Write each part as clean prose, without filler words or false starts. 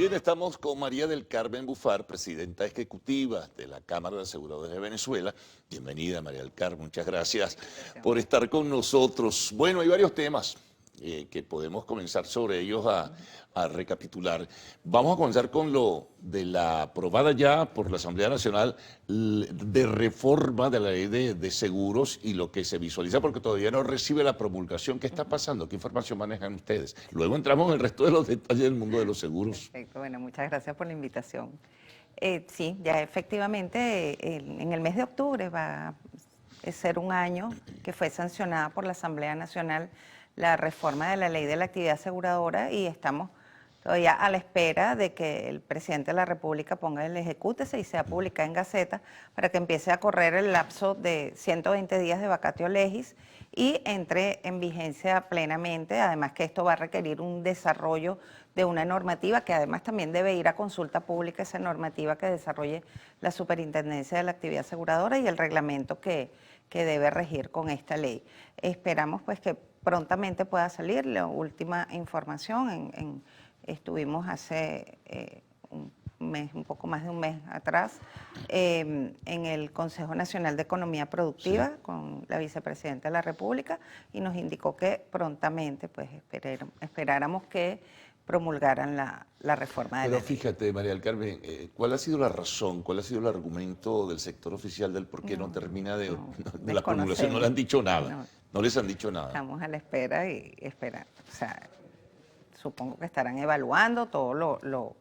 Bien, estamos con María del Carmen Bufar, presidenta ejecutiva de la Cámara de Aseguradores de Venezuela. Bienvenida, María del Carmen, muchas gracias por estar con nosotros. Bueno, hay varios temas que podemos comenzar sobre ellos a recapitular. Vamos a comenzar con lo de la aprobada ya por la Asamblea Nacional de reforma de la ley de seguros y lo que se visualiza porque todavía no recibe la promulgación. ¿Qué está pasando? ¿Qué información manejan ustedes? Luego entramos en el resto de los detalles del mundo de los seguros. Perfecto, bueno, muchas gracias por la invitación. Sí, ya efectivamente en el mes de octubre va a ser un año que fue sancionada por la Asamblea Nacional la reforma de la ley de la actividad aseguradora y estamos todavía a la espera de que el presidente de la República ponga el ejecútese y sea publicada en Gaceta para que empiece a correr el lapso de 120 días de vacatio legis y entre en vigencia plenamente, además que esto va a requerir un desarrollo de una normativa que además también debe ir a consulta pública, esa normativa que desarrolle la Superintendencia de la Actividad Aseguradora y el reglamento que debe regir con esta ley. Esperamos pues que prontamente pueda salir la última información. Estuvimos hace un poco más de un mes atrás, en el Consejo Nacional de Economía Productiva con la vicepresidenta de la República y nos indicó que prontamente pues esperáramos que promulgaran la reforma de la ley. Pero fíjate, María del Carmen, ¿cuál ha sido la razón, cuál ha sido el argumento del sector oficial del por qué no termina de la promulgación? No le han dicho nada, no les han dicho nada. Estamos a la espera y esperando. O sea, supongo que estarán evaluando todo lo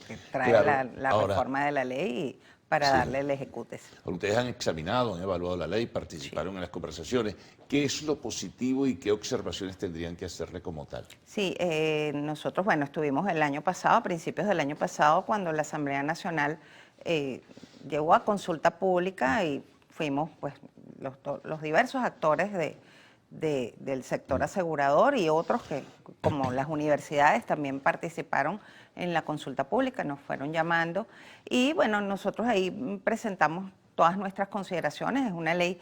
que trae la reforma de la ley para darle el ejecútese. Ustedes han examinado, han evaluado la ley, participaron en las conversaciones. ¿Qué es lo positivo y qué observaciones tendrían que hacerle como tal? Sí, nosotros, bueno, estuvimos el año pasado, a principios del año pasado, cuando la Asamblea Nacional llegó a consulta pública y fuimos pues los diversos actores del sector asegurador y otros que, como las universidades, también participaron en la consulta pública, nos fueron llamando y bueno, nosotros ahí presentamos todas nuestras consideraciones. Es una ley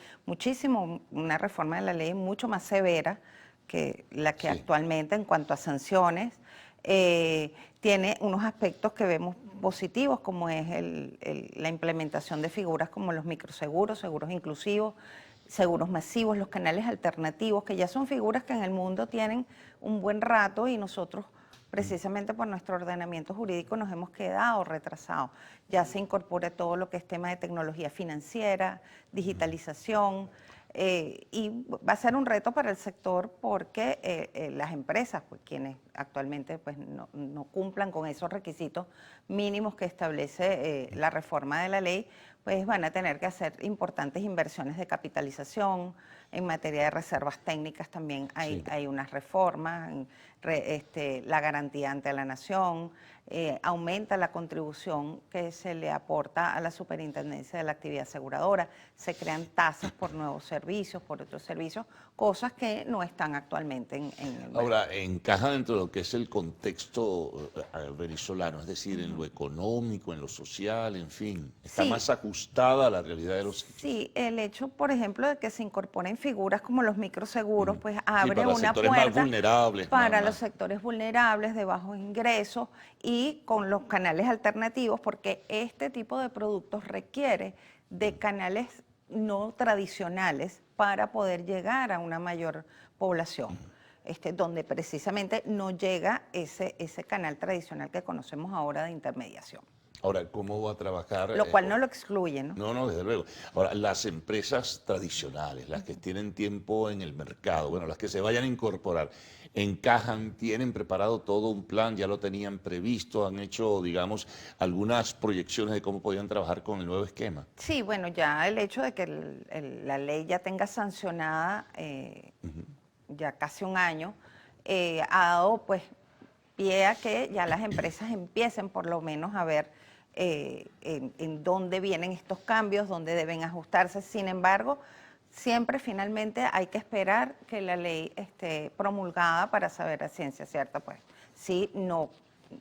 una reforma de la ley mucho más severa que la que actualmente en cuanto a sanciones. Tiene unos aspectos que vemos positivos, como es la implementación de figuras como los microseguros, seguros inclusivos, seguros masivos, los canales alternativos, que ya son figuras que en el mundo tienen un buen rato y nosotros precisamente por nuestro ordenamiento jurídico nos hemos quedado retrasados. Ya se incorpora todo lo que es tema de tecnología financiera, digitalización, y va a ser un reto para el sector porque las empresas, pues, quienes actualmente pues, no cumplan con esos requisitos mínimos que establece la reforma de la ley, pues van a tener que hacer importantes inversiones de capitalización. En materia de reservas técnicas también hay unas reformas, la garantía ante la nación, aumenta la contribución que se le aporta a la Superintendencia de la Actividad Aseguradora, se crean tasas por nuevos servicios, por otros servicios, cosas que no están actualmente en el mercado. Ahora, encaja dentro de lo que es el contexto venezolano, es decir, en lo económico, en lo social, en fin, está más ajustada a la realidad de los hechos. Sí, el hecho, por ejemplo, de que se incorporen figuras como los microseguros, pues abre para una puerta más vulnerables, para los sectores vulnerables de bajos ingresos y con los canales alternativos, porque este tipo de productos requiere de canales no tradicionales para poder llegar a una mayor población, donde precisamente no llega ese canal tradicional que conocemos ahora de intermediación. Ahora, ¿cómo va a trabajar? Lo cual no lo excluye, ¿no? No, desde luego. Ahora, las empresas tradicionales, las que tienen tiempo en el mercado, bueno, las que se vayan a incorporar, encajan, tienen preparado todo un plan, ya lo tenían previsto, han hecho, digamos, algunas proyecciones de cómo podían trabajar con el nuevo esquema. Sí, bueno, ya el hecho de que la ley ya tenga sancionada ya casi un año, ha dado pues pie a que ya las empresas empiecen por lo menos a ver en dónde vienen estos cambios, dónde deben ajustarse. Sin embargo, siempre finalmente hay que esperar que la ley esté promulgada para saber a ciencia cierta, pues, si no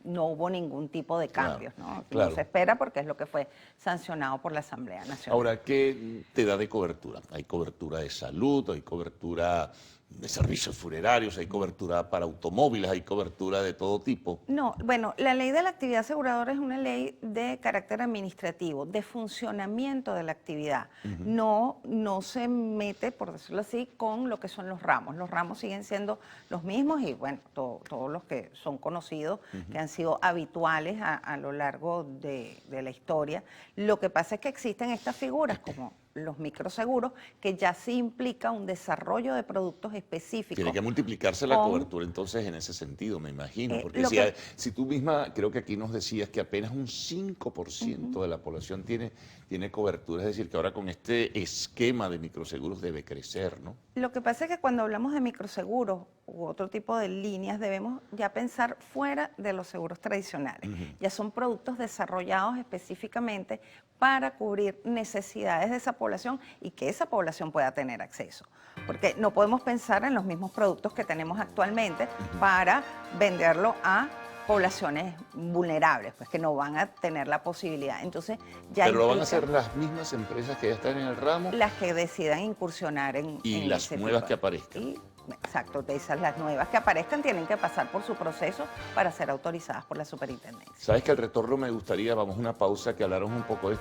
hubo ningún tipo de cambios, ¿no? No se espera porque es lo que fue sancionado por la Asamblea Nacional. Ahora, ¿qué te da de cobertura? Hay cobertura de salud, hay cobertura de servicios funerarios, hay cobertura para automóviles, hay cobertura de todo tipo. No, bueno, la ley de la actividad aseguradora es una ley de carácter administrativo, de funcionamiento de la actividad. No se mete, por decirlo así, con lo que son los ramos. Los ramos siguen siendo los mismos y, bueno, todos los que son conocidos, que han sido habituales a lo largo de la historia. Lo que pasa es que existen estas figuras como los microseguros, que ya sí implica un desarrollo de productos específicos. Tiene que multiplicarse la cobertura entonces en ese sentido, me imagino, porque si tú misma, creo que aquí nos decías que apenas un 5% de la población tiene cobertura, es decir, que ahora con este esquema de microseguros debe crecer, ¿no? Lo que pasa es que cuando hablamos de microseguros u otro tipo de líneas, debemos ya pensar fuera de los seguros tradicionales. Ya son productos desarrollados específicamente para cubrir necesidades de esa población y que esa población pueda tener acceso. Porque no podemos pensar en los mismos productos que tenemos actualmente para venderlo a poblaciones vulnerables, pues que no van a tener la posibilidad. Entonces, ya pero lo van a hacer las mismas empresas que ya están en el ramo. Las que decidan incursionar en las nuevas que aparezcan. Exacto, las nuevas que aparezcan tienen que pasar por su proceso para ser autorizadas por la superintendencia. Sabes que al retorno me gustaría, vamos a una pausa, que habláramos un poco de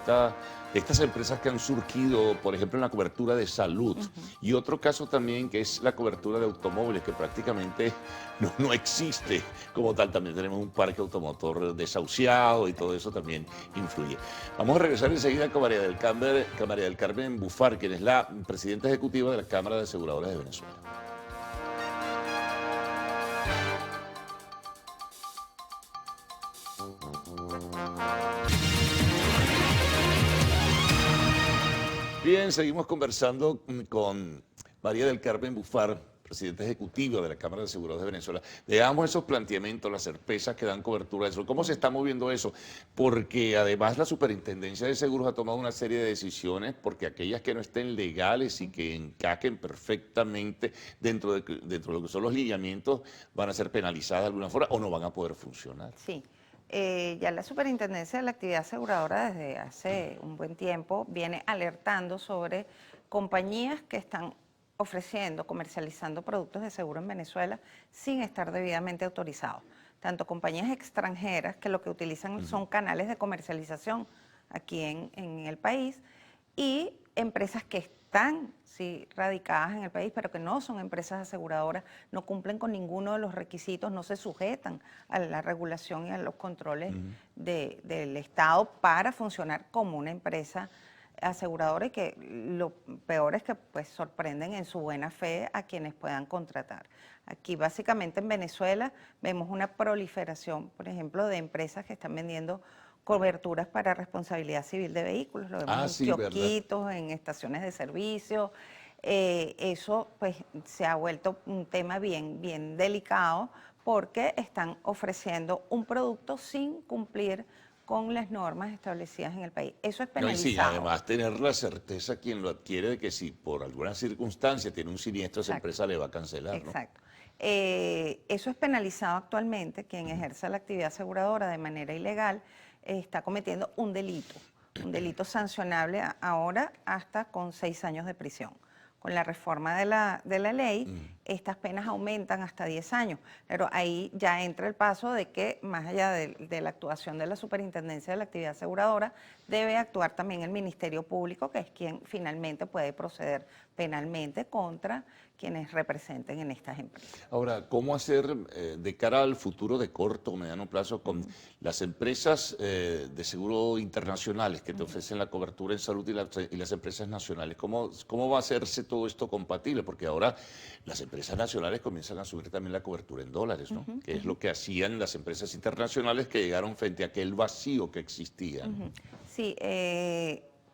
estas empresas que han surgido, por ejemplo, en la cobertura de salud. Y otro caso también que es la cobertura de automóviles, que prácticamente no existe como tal. También tenemos un parque automotor desahuciado y todo eso también influye. Vamos a regresar enseguida con María del Carmen Bufar, quien es la presidenta ejecutiva de la Cámara de Aseguradoras de Venezuela. Bien, seguimos conversando con María del Carmen Bufar, presidenta ejecutiva de la Cámara de Aseguradoras de Venezuela. Veamos esos planteamientos, las empresas que dan cobertura a eso. ¿Cómo se está moviendo eso? Porque además la Superintendencia de Seguros ha tomado una serie de decisiones, porque aquellas que no estén legales y que encajen perfectamente dentro de lo que son los lineamientos van a ser penalizadas de alguna forma o no van a poder funcionar. Sí. Ya la Superintendencia de la Actividad Aseguradora desde hace un buen tiempo viene alertando sobre compañías que están ofreciendo, comercializando productos de seguro en Venezuela sin estar debidamente autorizados. Tanto compañías extranjeras que lo que utilizan son canales de comercialización aquí en el país y empresas que están radicadas en el país, pero que no son empresas aseguradoras, no cumplen con ninguno de los requisitos, no se sujetan a la regulación y a los controles del Estado para funcionar como una empresa aseguradora, y que lo peor es que pues sorprenden en su buena fe a quienes puedan contratar. Aquí básicamente en Venezuela vemos una proliferación, por ejemplo, de empresas que están vendiendo coberturas para responsabilidad civil de vehículos, lo vemos en kiosquitos, en estaciones de servicio. Eso pues se ha vuelto un tema bien delicado, porque están ofreciendo un producto sin cumplir con las normas establecidas en el país. Eso es penalizado. No, y sí, además tener la certeza quien lo adquiere de que si por alguna circunstancia tiene un siniestro, esa empresa le va a cancelar, ¿no? Exacto. Eso es penalizado actualmente. Quien ejerza la actividad aseguradora de manera ilegal está cometiendo un delito sancionable ahora hasta con 6 años de prisión. Con la reforma de la ley, estas penas aumentan hasta 10 años. Pero ahí ya entra el paso de que, más allá de la actuación de la Superintendencia de la Actividad Aseguradora, debe actuar también el Ministerio Público, que es quien finalmente puede proceder penalmente contra quienes representen en estas empresas. Ahora, ¿cómo hacer de cara al futuro de corto o mediano plazo con las empresas de seguro internacionales que te ofrecen la cobertura en salud y las empresas nacionales? ¿Cómo va a hacerse todo esto compatible? Porque ahora las empresas nacionales comienzan a subir también la cobertura en dólares, ¿no? Que es lo que hacían las empresas internacionales que llegaron frente a aquel vacío que existía, ¿no? Sí,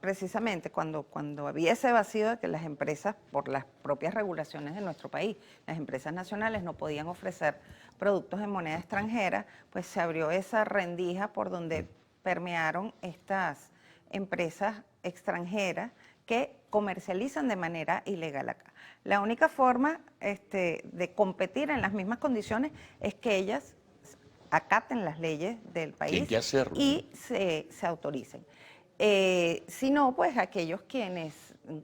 precisamente cuando había ese vacío de que las empresas, por las propias regulaciones de nuestro país, las empresas nacionales no podían ofrecer productos en moneda extranjera, pues se abrió esa rendija por donde permearon estas empresas extranjeras que comercializan de manera ilegal acá. La única forma de competir en las mismas condiciones es que ellas acaten las leyes del país. Tienen que hacerlo, y se autoricen. Si no, pues aquellos quienes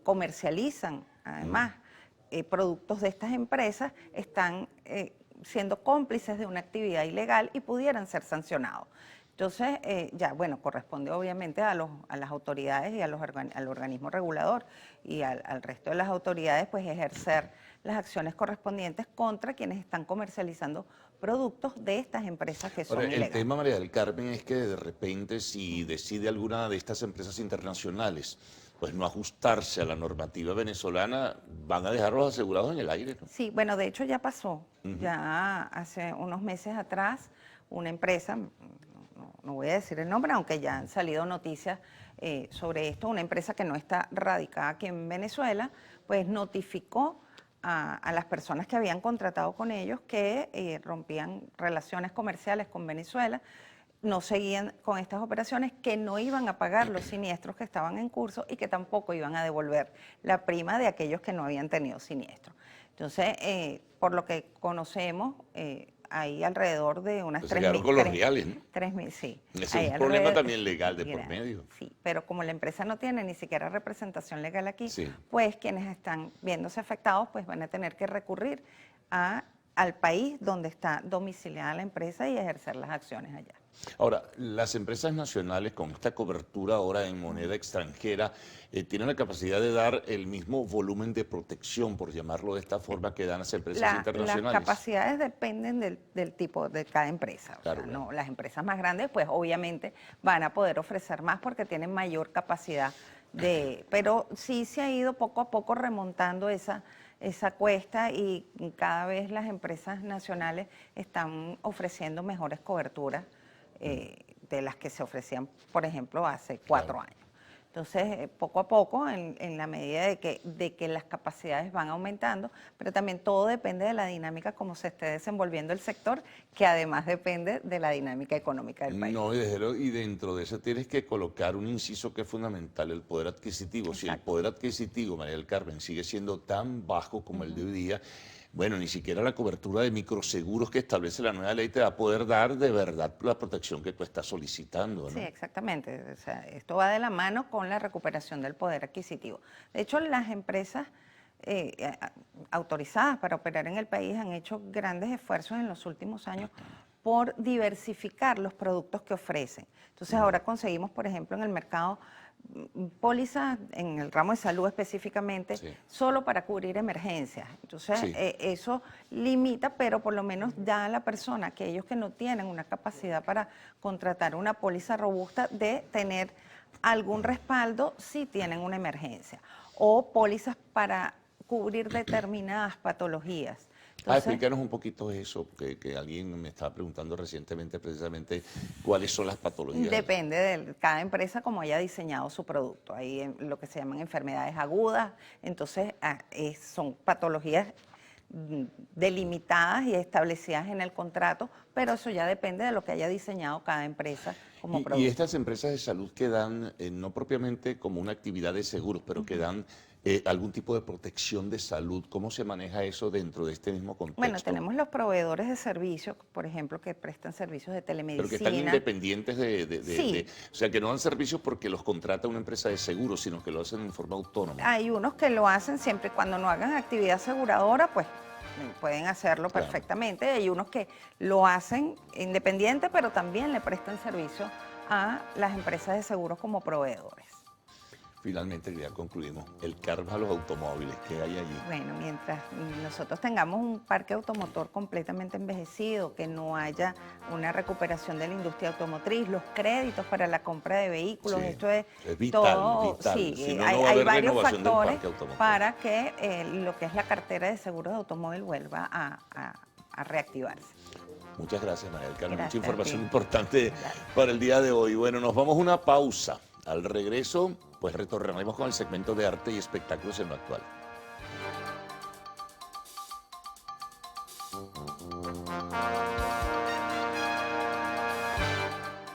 comercializan, además, productos de estas empresas están siendo cómplices de una actividad ilegal y pudieran ser sancionados. Entonces, ya, bueno, corresponde obviamente a las autoridades y al organismo regulador y al resto de las autoridades, pues ejercer las acciones correspondientes contra quienes están comercializando productos de estas empresas que son Ahora, ilegales. el tema, María del Carmen, es que de repente si decide alguna de estas empresas internacionales pues no ajustarse a la normativa venezolana, van a dejar los asegurados en el aire, ¿no? Sí, bueno, de hecho ya pasó. Ya hace unos meses atrás, una empresa, no voy a decir el nombre, aunque ya han salido noticias sobre esto, una empresa que no está radicada aquí en Venezuela, pues notificó a las personas que habían contratado con ellos que rompían relaciones comerciales con Venezuela, no seguían con estas operaciones, que no iban a pagar los siniestros que estaban en curso y que tampoco iban a devolver la prima de aquellos que no habían tenido siniestro. Entonces, por lo que conocemos, hay alrededor de unas Pues se quedaron con los reales, ¿no? 3.000, sí. Ese es un problema también legal de por medio. Sí, pero como la empresa no tiene ni siquiera representación legal aquí, Sí. pues quienes están viéndose afectados pues van a tener que recurrir al país donde está domiciliada la empresa y ejercer las acciones allá. Ahora, las empresas nacionales con esta cobertura ahora en moneda extranjera tienen la capacidad de dar el mismo volumen de protección, por llamarlo de esta forma, que dan las empresas internacionales. Las capacidades dependen del tipo de cada empresa. Claro, O sea, claro. no, las empresas más grandes, pues obviamente van a poder ofrecer más porque tienen mayor capacidad pero sí se ha ido poco a poco remontando esa cuesta y cada vez las empresas nacionales están ofreciendo mejores coberturas de las que se ofrecían, por ejemplo, hace 4 años. Entonces, poco a poco, en la medida de que las capacidades van aumentando, pero también todo depende de la dinámica como se esté desenvolviendo el sector, que además depende de la dinámica económica del país. No, y dentro de eso tienes que colocar un inciso que es fundamental, el poder adquisitivo. Si el Exacto. poder adquisitivo, María del Carmen, sigue siendo tan bajo como el de hoy día, bueno, ni siquiera la cobertura de microseguros que establece la nueva ley te va a poder dar de verdad la protección que tú estás solicitando, ¿no? Sí, exactamente. O sea, esto va de la mano con la recuperación del poder adquisitivo. De hecho, las empresas autorizadas para operar en el país han hecho grandes esfuerzos en los últimos años por diversificar los productos que ofrecen. Entonces, ahora conseguimos, por ejemplo, en el mercado pólizas en el ramo de salud específicamente, Sí. solo para cubrir emergencias. Entonces, Sí. eso limita, pero por lo menos da a la persona, aquellos que no tienen una capacidad para contratar una póliza robusta, de tener algún respaldo si tienen una emergencia. O pólizas para cubrir determinadas patologías. Entonces, Explícanos un poquito eso, que alguien me estaba preguntando recientemente precisamente cuáles son las patologías. depende de cada empresa como haya diseñado su producto. Hay lo que se llaman enfermedades agudas, entonces son patologías delimitadas y establecidas en el contrato, pero eso ya depende de lo que haya diseñado cada empresa como producto. Y estas empresas de salud que dan, no propiamente como una actividad de seguros, pero que dan algún tipo de protección de salud, ¿cómo se maneja eso dentro de este mismo contexto? Bueno, tenemos los proveedores de servicios, por ejemplo, que prestan servicios de telemedicina. Pero que están independientes Sí. o sea, que no dan servicios porque los contrata una empresa de seguros, sino que lo hacen en forma autónoma. Hay unos que lo hacen siempre y cuando no hagan actividad aseguradora, pues pueden hacerlo Claro. perfectamente. Hay unos que lo hacen independiente, pero también le prestan servicio a las empresas de seguros como proveedores. Finalmente, ya concluimos, el karma a los automóviles, ¿qué hay allí? Bueno, mientras nosotros tengamos un parque automotor completamente envejecido, que no haya una recuperación de la industria automotriz, los créditos para la compra de vehículos, Sí, esto es vital, todo. vital. Sí, Si no, no hay va a haber varios renovación del factores parque automotor. para que lo que es la cartera de seguros de automóvil vuelva a reactivarse. Muchas gracias, María del Carmen. Gracias Mucha a información ti. importante para el día de hoy. Bueno, nos vamos a una pausa. Al regreso, pues retornaremos con el segmento de arte y espectáculos en lo actual.